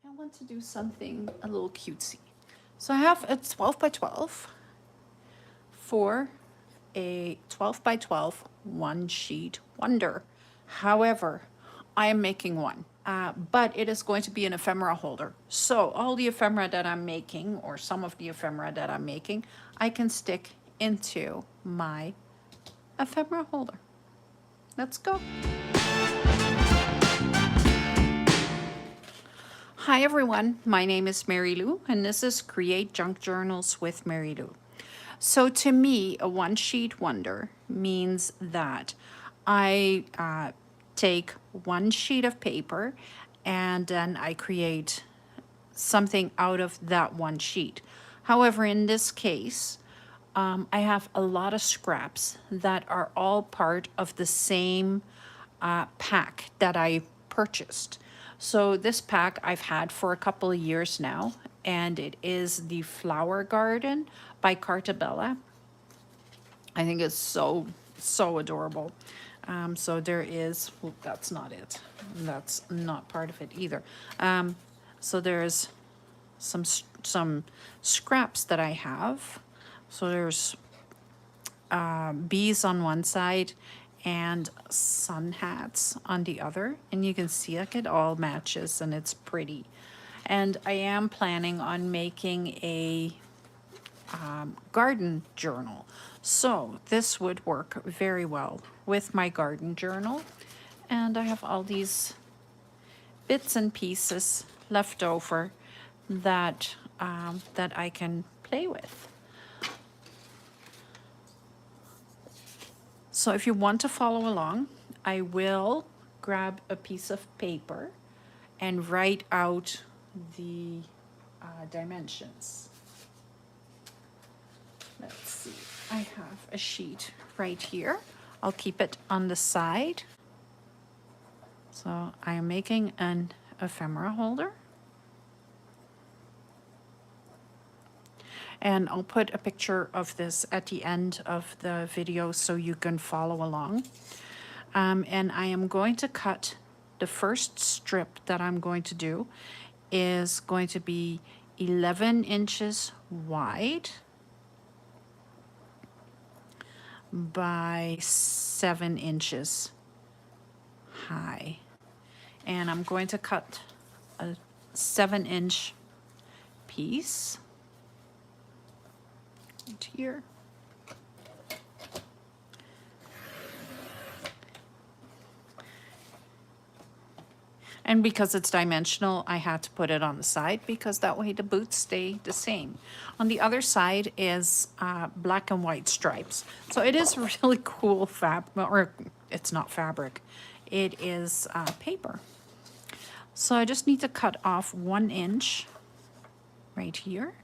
I want to do something a little cutesy. So I have a 12 by 12 for a 12 by 12 one sheet wonder. However, I am making one, but it is going to be an ephemera holder. So all the ephemera that I'm making, or some of the ephemera that I'm making, I can stick into my ephemera holder. Let's go. Hi everyone, my name is Mary Lou, and this is Create Junk Journals with Mary Lou. So to me, a one sheet wonder means that I take one sheet of paper and then I create something out of that one sheet. However, in this case, I have a lot of scraps that are all part of the same pack that I purchased. So this pack I've had for a couple of years now, and it is the Flower Garden by Cartabella. I think it's so adorable. So there is, well, that's not it. That's not part of it either. So there's some scraps that I have. So there's bees on one side and sun hats on the other, and you can see like it all matches and it's pretty. And I am planning on making a garden journal, so this would work very well with my garden journal. And I have all these bits and pieces left over that that I can play with. So if you want to follow along, I will grab a piece of paper and write out the dimensions. Let's see, I have a sheet right here. I'll keep it on the side. So I am making an ephemera holder. And I'll put a picture of this at the end of the video so you can follow along. And I am going to cut, the first strip that I'm going to do is going to be 11 inches wide by 7 inches high. And I'm going to cut a 7-inch piece here. And because it's dimensional, I had to put it on the side because that way the boots stay the same. On the other side is black and white stripes. So it is really cool fabric, or it's not fabric, it is paper. So I just need to cut off 1 inch right here.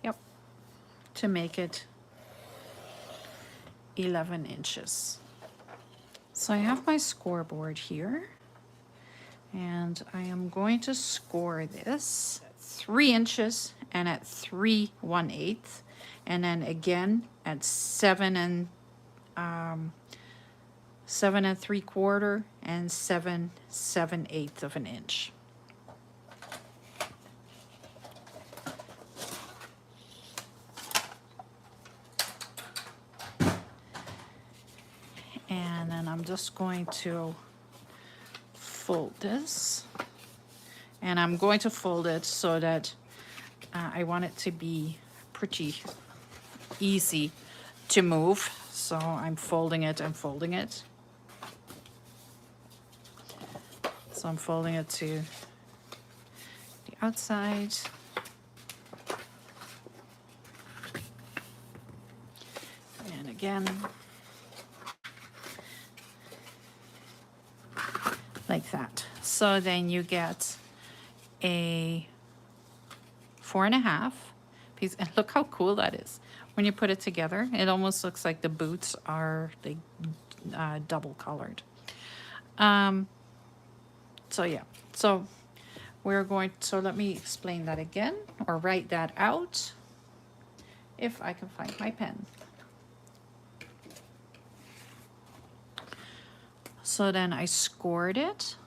Yep. To make it 11 inches. So I have my scoreboard here, and I am going to score this at 3 inches and at 3/1/8, and then again at 7 3/4 and 7/7/8 of an inch. And then I'm just going to fold this, and I'm going to fold it so that I want it to be pretty easy to move. So I'm folding it and folding it. So I'm folding it to the outside. And again. Like that. So then you get a 4.5 piece, and look how cool that is. When you put it together, it almost looks like the boots are like double colored. So yeah, so we're going, so let me explain that again, or write that out if I can find my pen. So then I scored it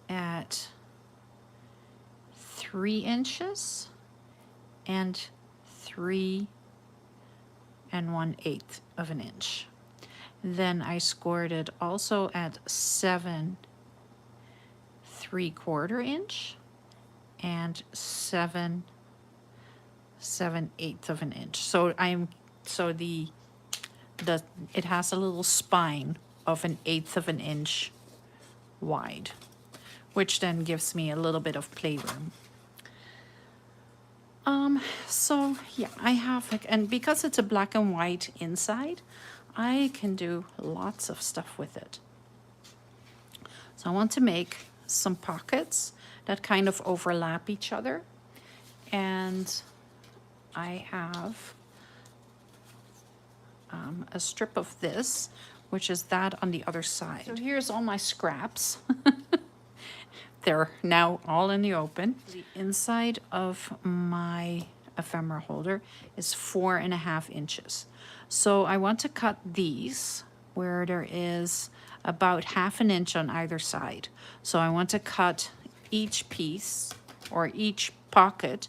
at 3 inches and 3 1/8 of an inch. Then I scored it also at 7 3/4 inch and 7 7/8 of an inch. So it has a little spine of 1/8 of an inch wide, which then gives me a little bit of playroom. So yeah, I have, like, and because it's a black and white inside, I can do lots of stuff with it. So I want to make some pockets that kind of overlap each other. And I have a strip of this, which is that on the other side. So here's all my scraps. They're now all in the open. The inside of my ephemera holder is 4.5 inches. So I want to cut these where there is about 1/2 inch on either side. So I want to cut each piece or each pocket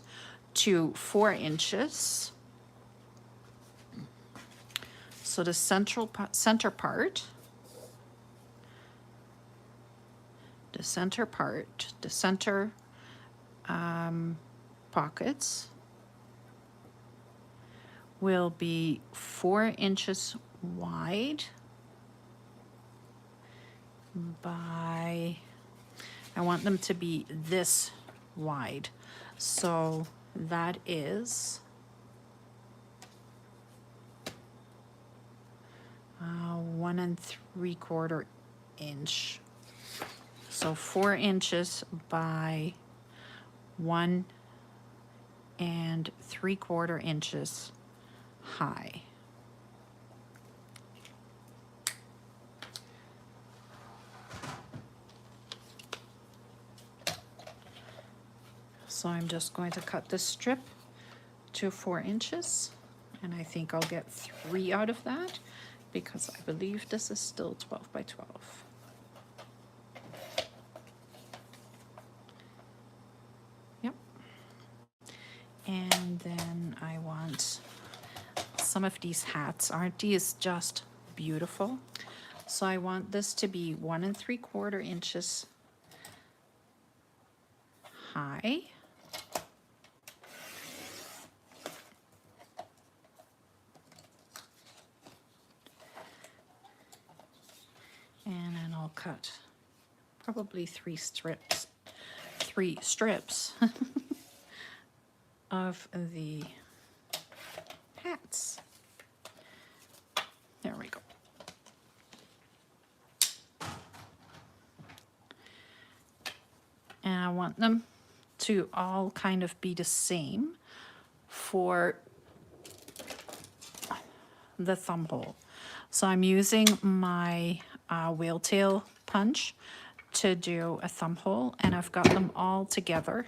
to 4 inches. So the center part, the center pockets will be 4 inches wide by, I want them to be this wide. So that is 1 3/4 inch. So 4 inches by 1 3/4 inches high. So I'm just going to cut this strip to 4 inches, and I think I'll get 3 out of that because I believe this is still 12 by 12. Yep. And then I want some of these hats. Aren't these just beautiful? So I want this to be 1 3/4 inches high. And then I'll cut probably 3 strips of the hats. There we go. And I want them to all kind of be the same for the thumb hole. So I'm using my whale tail punch to do a thumb hole, and I've got them all together.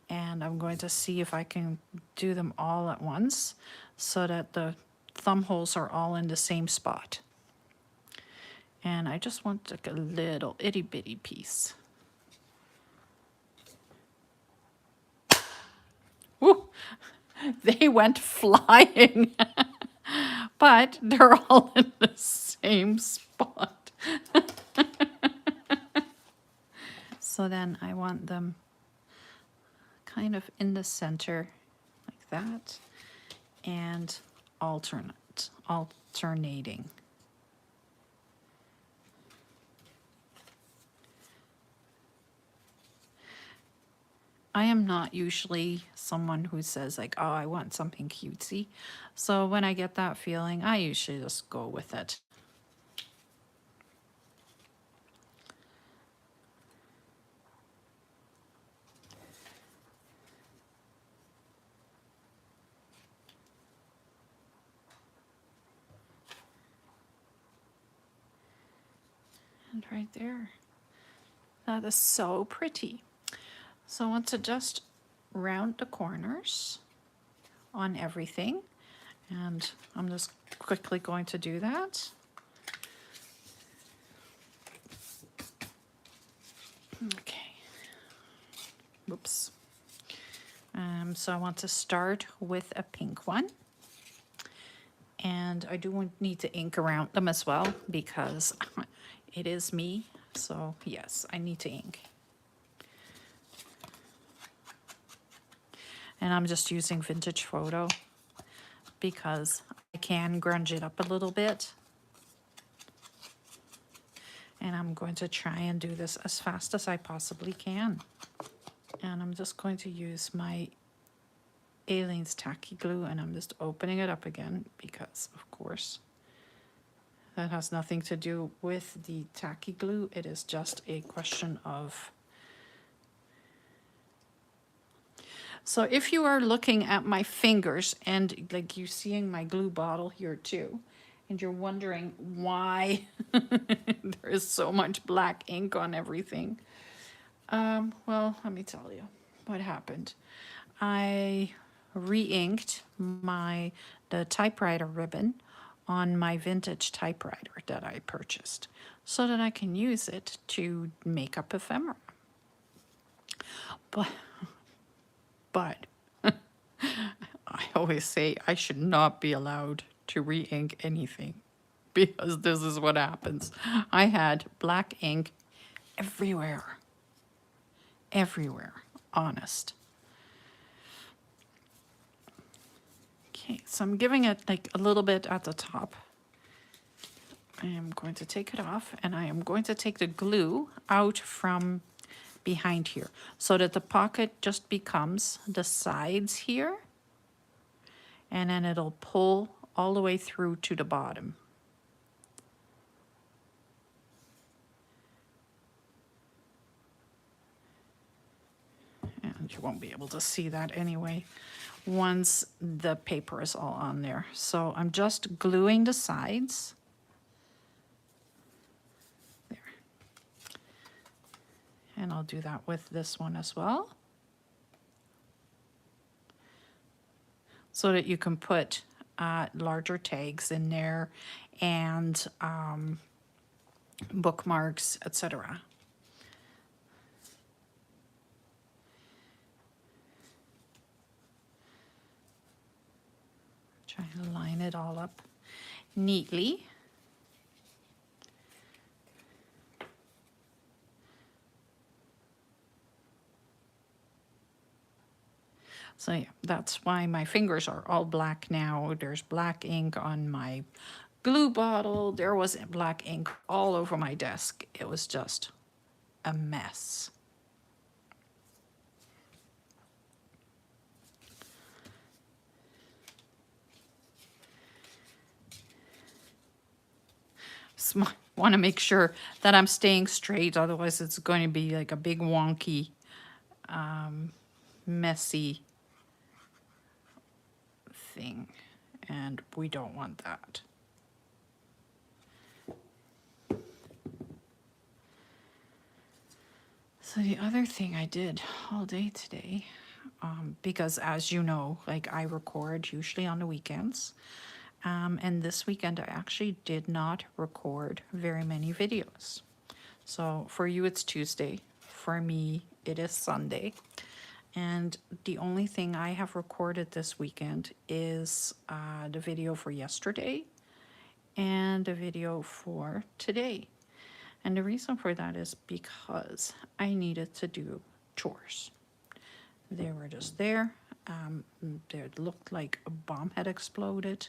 And I'm going to see if I can do them all at once so that the thumb holes are all in the same spot. And I just want like a little itty bitty piece. Woo! They went flying, but they're all in the same spot. So then I want them kind of in the center like that, and alternating. I am not usually someone who says like, oh, I want something cutesy. So when I get that feeling, I usually just go with it. And right there, that is so pretty. So I want to just round the corners on everything, and I'm just quickly going to do that. Okay. Whoops. So I want to start with a pink one. And I do need to ink around them as well because it is me. So yes, I need to ink. And I'm just using Vintage Photo because I can grunge it up a little bit. And I'm going to try and do this as fast as I possibly can. And I'm just going to use my Aleene's Tacky glue, and I'm just opening it up again because, of course, that has nothing to do with the Tacky glue. It is just a question of... So if you are looking at my fingers and like you're seeing my glue bottle here too, and you're wondering why there is so much black ink on everything, well, let me tell you what happened. I re-inked the typewriter ribbon on my vintage typewriter that I purchased so that I can use it to make up ephemera. But I always say I should not be allowed to re-ink anything because this is what happens. I had black ink everywhere. Everywhere, honest. Okay, so I'm giving it like a little bit at the top. I am going to take it off and I am going to take the glue out from behind here so that the pocket just becomes the sides here, and then it'll pull all the way through to the bottom. And you won't be able to see that anyway once the paper is all on there. So I'm just gluing the sides. There. And I'll do that with this one as well, so that you can put larger tags in there and bookmarks, etc. Try to line it all up neatly. So yeah, that's why my fingers are all black now. There's black ink on my glue bottle. There was black ink all over my desk. It was just a mess. So want to make sure that I'm staying straight, otherwise it's going to be like a big wonky, messy thing, and we don't want that. So the other thing I did all day today, because as you know, like I record usually on the weekends, and this weekend I actually did not record very many videos. So for you it's Tuesday, for me it is Sunday, and the only thing I have recorded this weekend is the video for yesterday and the video for today. And the reason for that is because I needed to do chores. They were just there. It looked like a bomb had exploded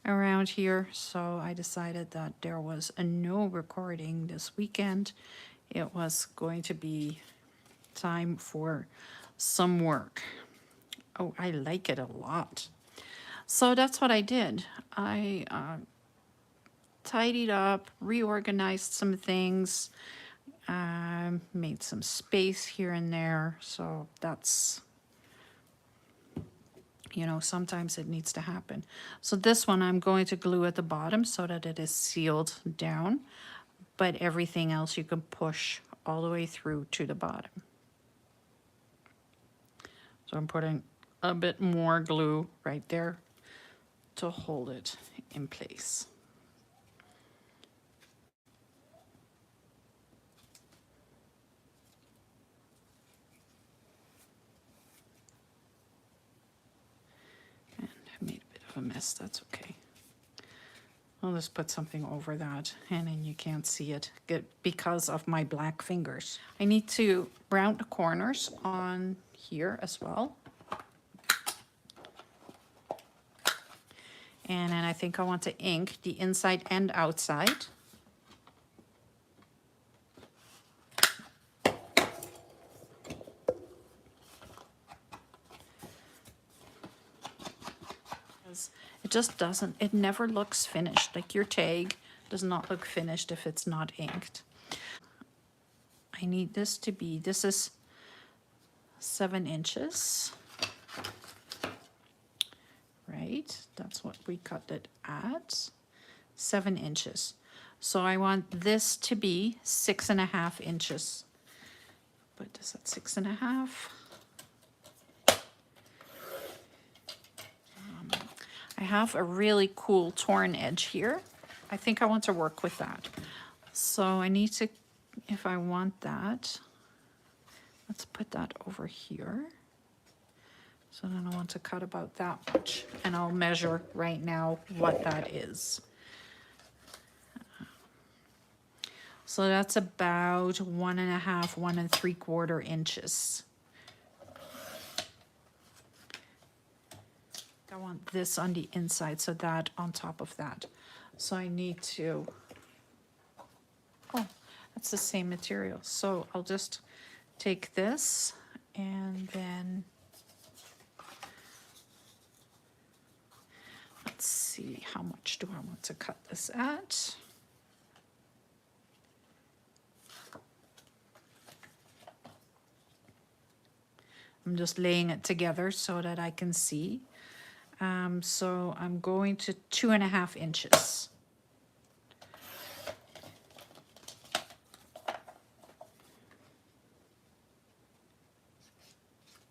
around here. So I decided that there was no recording this weekend. It was going to be time for some work. Oh, I like it a lot. So that's what I did. I tidied up, reorganized some things, made some space here and there. So that's, you know, sometimes it needs to happen. So this one I'm going to glue at the bottom so that it is sealed down, but everything else you can push all the way through to the bottom. So I'm putting a bit more glue right there to hold it in place. of a mess, that's okay. I'll just put something over that, and then you can't see it because of my black fingers. I need to round the corners on here as well. And then I think I want to ink the inside and outside. It just doesn't, it never looks finished. Like your tag does not look finished if it's not inked. I need this to be, this is 7 inches. Right, that's what we cut it at, 7 inches. So I want this to be 6.5 inches. But is that 6.5? I have a really cool torn edge here. I think I want to work with that. So I need to, if I want that, let's put that over here. So then I want to cut about that much, and I'll measure right now what that is. So that's about 1.5, 1 3/4 inches. I want this on the inside, so that on top of that. So I need to, oh, that's the same material. So I'll just take this and then, let's see, how much do I want to cut this at? I'm just laying it together so that I can see. So I'm going to 2.5 inches.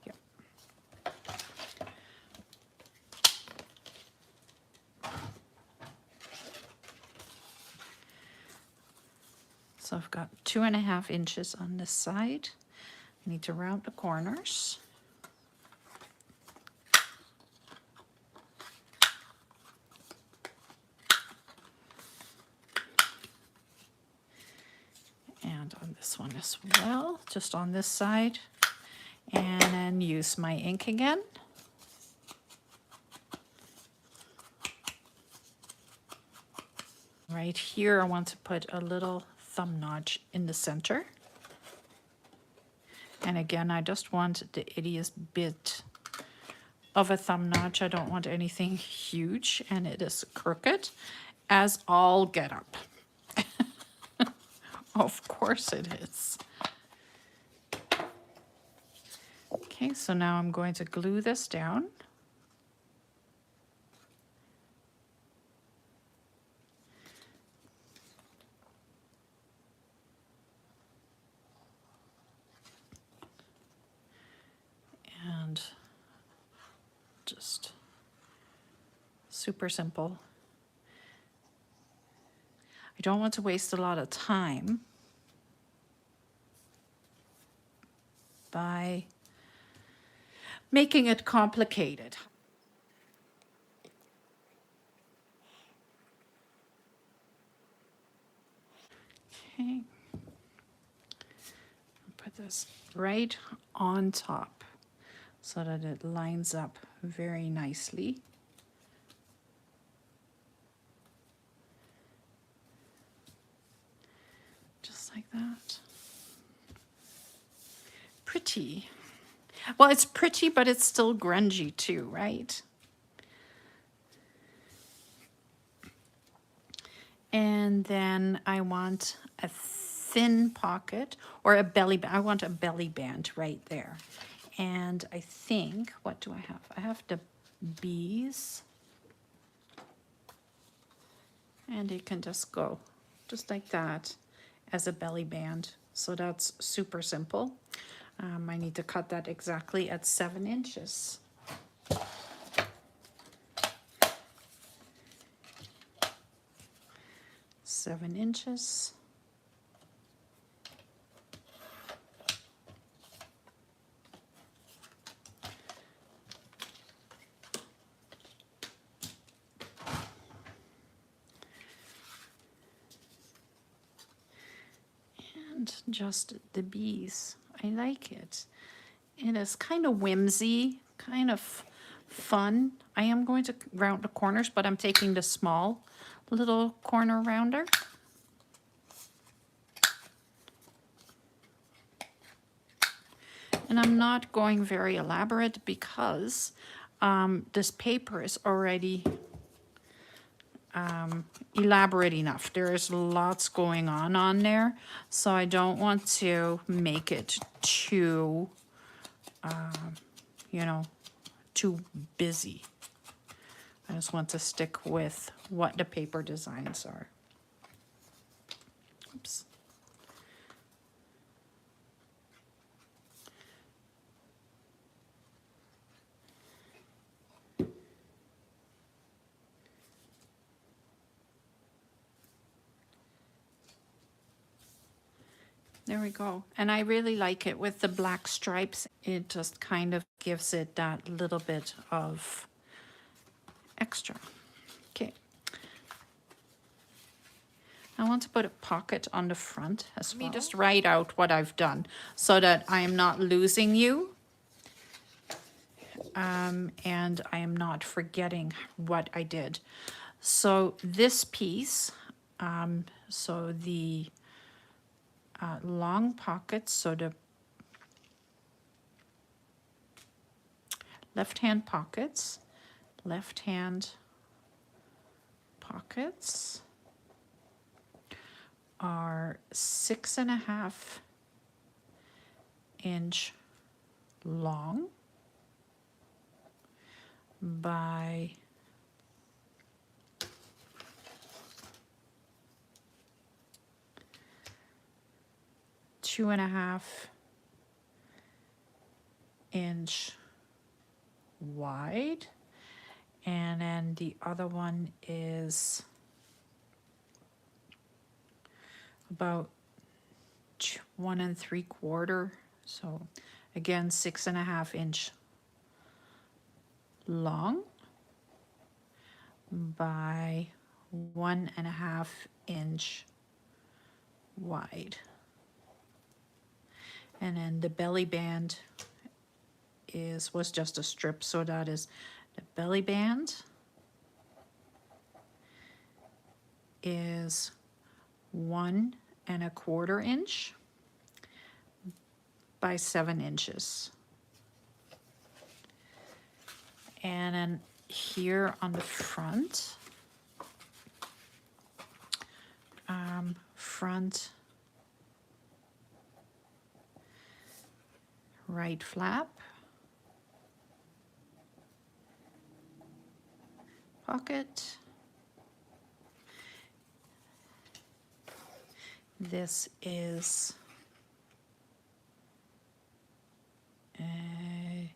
Yep. So I've got 2.5 inches on this side. I need to round the corners. And on this one as well, just on this side. And then use my ink again. Right here, I want to put a little thumb notch in the center. And again, I just want the ittiest bit of a thumb notch. I don't want anything huge, and it is crooked as all get up. Of course it is. Okay, so now I'm going to glue this down. And just super simple. I don't want to waste a lot of time by making it complicated. Okay. Put this right on top so that it lines up very nicely. Just like that. Pretty. Well, it's pretty, but it's still grungy too, right? And then I want a thin pocket or a belly band. I want a belly band right there. And I think, what do I have? I have the bees. And it can just go just like that as a belly band. So that's super simple. I need to cut that exactly at 7 inches. Seven inches. and just the bees. I like it. It is kind of whimsy, kind of fun. I am going to round the corners, but I'm taking the small little corner rounder. And I'm not going very elaborate because this paper is already elaborate enough. There is lots going on there, so I don't want to make it too, you know, too busy. I just want to stick with what the paper designs are. Oops. There we go. And I really like it with the black stripes. It just kind of gives it that little bit of extra. Okay. I want to put a pocket on the front as well. Let me just write out what I've done so that I am not losing you. And I am not forgetting what I did. So this piece, so the long pockets, so the left-hand pockets are 6.5 inch long by 2.5 inch wide, and then the other one is about 1 3/4. So again, 6.5 inch long by 1.5 inch wide. And then the belly band was just a strip, so that is the belly band is 1 1/4 inch by 7 inches. And then here on the front, front right flap, pocket. This is one,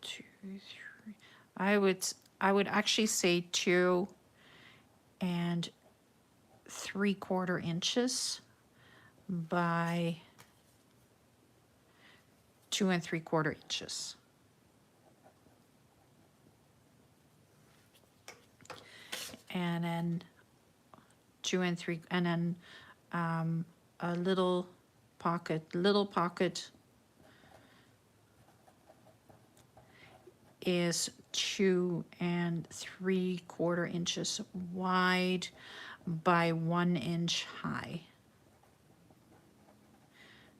two, three. I would actually say 2 3/4 inches by 2 3/4 inches. And then 2 3, and then a little pocket is 2 3/4 inches wide by 1 inch high.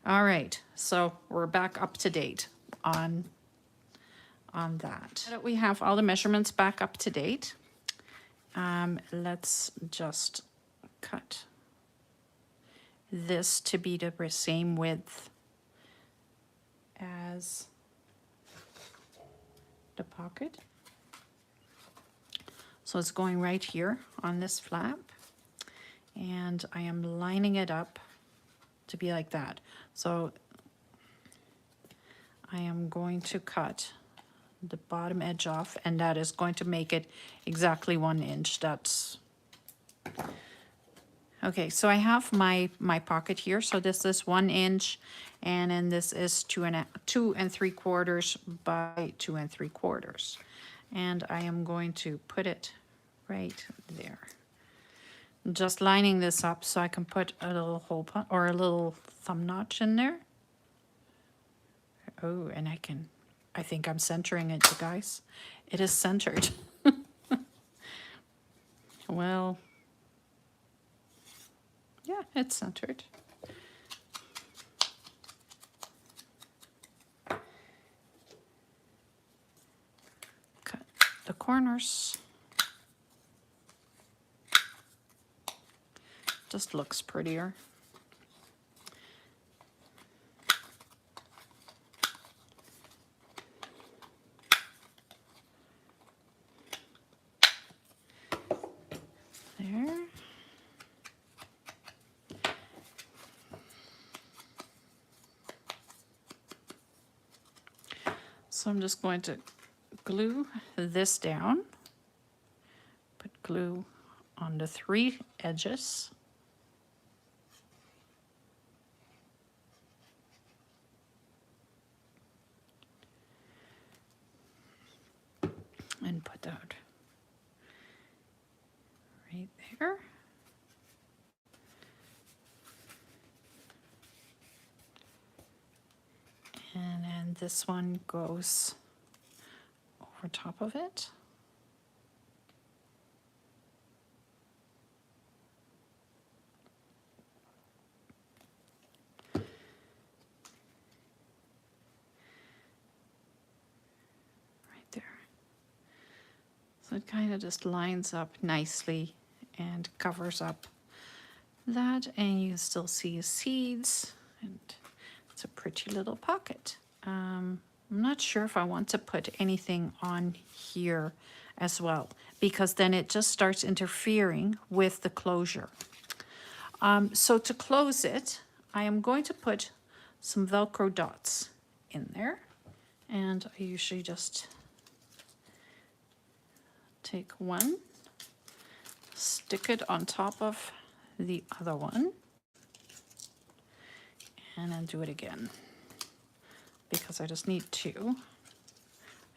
All right, so we're back up to date on that. Now that we have all the measurements back up to date, let's just cut this to be the same width as the pocket. So it's going right here on this flap, and I am lining it up to be like that. So I am going to cut the bottom edge off, and that is going to make it exactly 1 inch. That's okay. So I have my pocket here. So this is 1 inch, and then this is 2 3/4 by 2 3/4, and I am going to put it right there. Just lining this up so I can put a little hole punch or a little thumb notch in there. Oh, and I think I'm centering it, you guys. It is centered. Well, yeah, it's centered. Cut the corners. Just looks prettier. There. So I'm just going to glue this down, put glue on the 3 edges. And put that right there. And then this one goes over top of it. Right there. So it kind of just lines up nicely and covers up that, and you still see seeds, and it's a pretty little pocket. I'm not sure if I want to put anything on here as well, because then it just starts interfering with the closure. So to close it, I am going to put some Velcro dots in there, and I usually just take one, stick it on top of the other one, and then do it again, because I just need 2.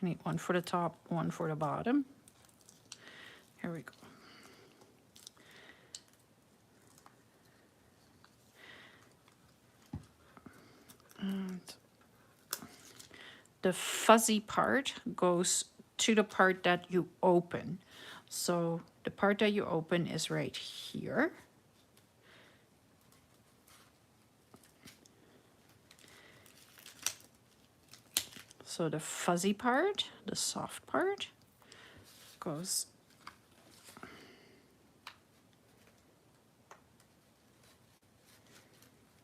I need one for the top, one for the bottom. Here we go. And the fuzzy part goes to the part that you open. So the part that you open is right here. So the fuzzy part, the soft part, goes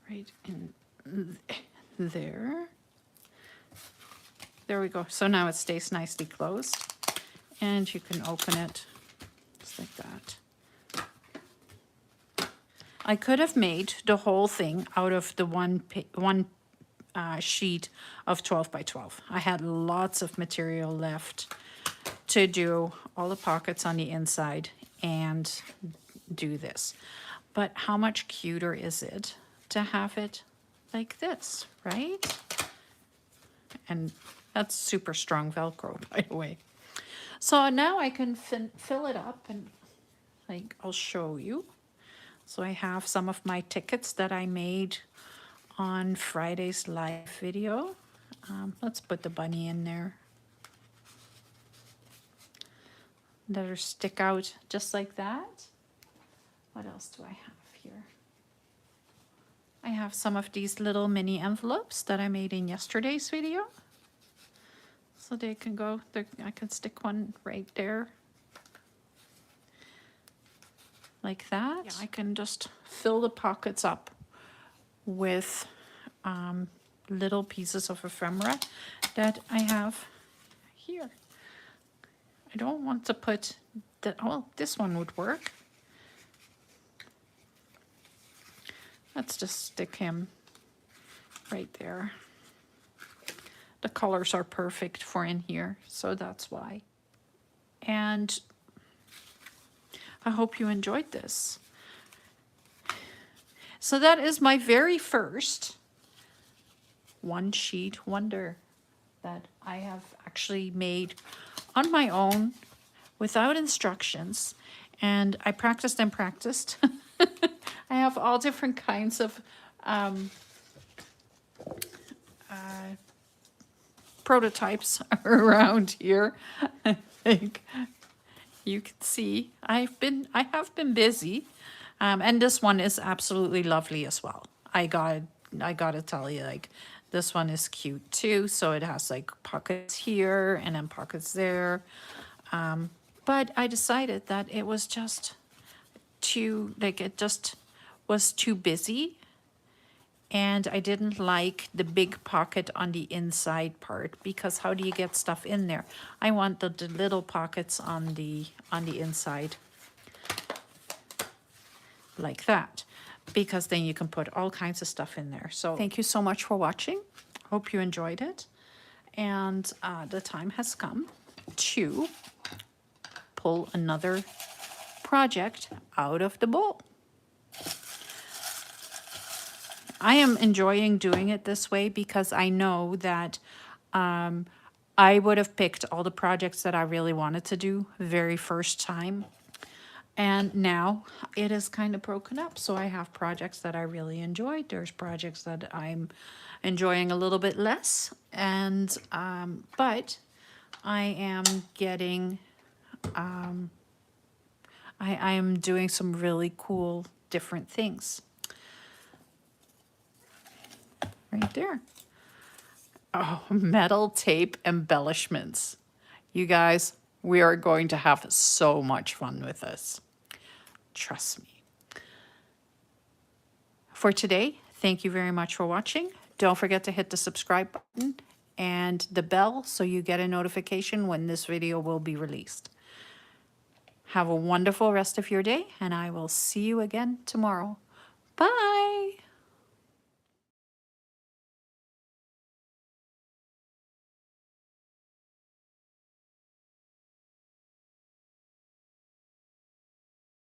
right in there. There we go. So now it stays nicely closed, and you can open it just like that. I could have made the whole thing out of the one sheet of 12 by 12. I had lots of material left to do all the pockets on the inside and do this. But how much cuter is it to have it like this, right? And that's super strong Velcro, by the way. So now I can fill it up, and like I'll show you. So I have some of my tickets that I made on Friday's live video. Let's put the bunny in there. Let her stick out just like that. What else do I have here? I have some of these little mini envelopes that I made in yesterday's video. So they can go, I can stick one right there. Like that. Yeah, I can just fill the pockets up with little pieces of ephemera that I have here. I don't want to put that, well, this one would work. Let's just stick him right there. The colors are perfect for in here, so that's why. And I hope you enjoyed this. So that is my very first one sheet wonder that I have actually made on my own without instructions. And I practiced and practiced. I have all different kinds of prototypes around here. I think you can see I have been busy, and this one is absolutely lovely as well. I gotta tell you, like, this one is cute too. So it has like pockets here and then pockets there. But I decided that it was just it just was too busy, and I didn't like the big pocket on the inside part, because how do you get stuff in there? I want the little pockets on the inside, like that, because then you can put all kinds of stuff in there. So thank you so much for watching. Hope you enjoyed it. And the time has come to pull another project out of the bowl. I am enjoying doing it this way because I know that I would have picked all the projects that I really wanted to do very first time. And now it is kind of broken up. So I have projects that I really enjoyed. There's projects that I'm enjoying a little bit less. And, but I am getting, I am doing some really cool different things. Right there. Oh, metal tape embellishments. You guys, we are going to have so much fun with this. Trust me. For today, thank you very much for watching. Don't forget to hit the subscribe button and the bell so you get a notification when this video will be released. Have a wonderful rest of your day, and I will see you again tomorrow. Bye.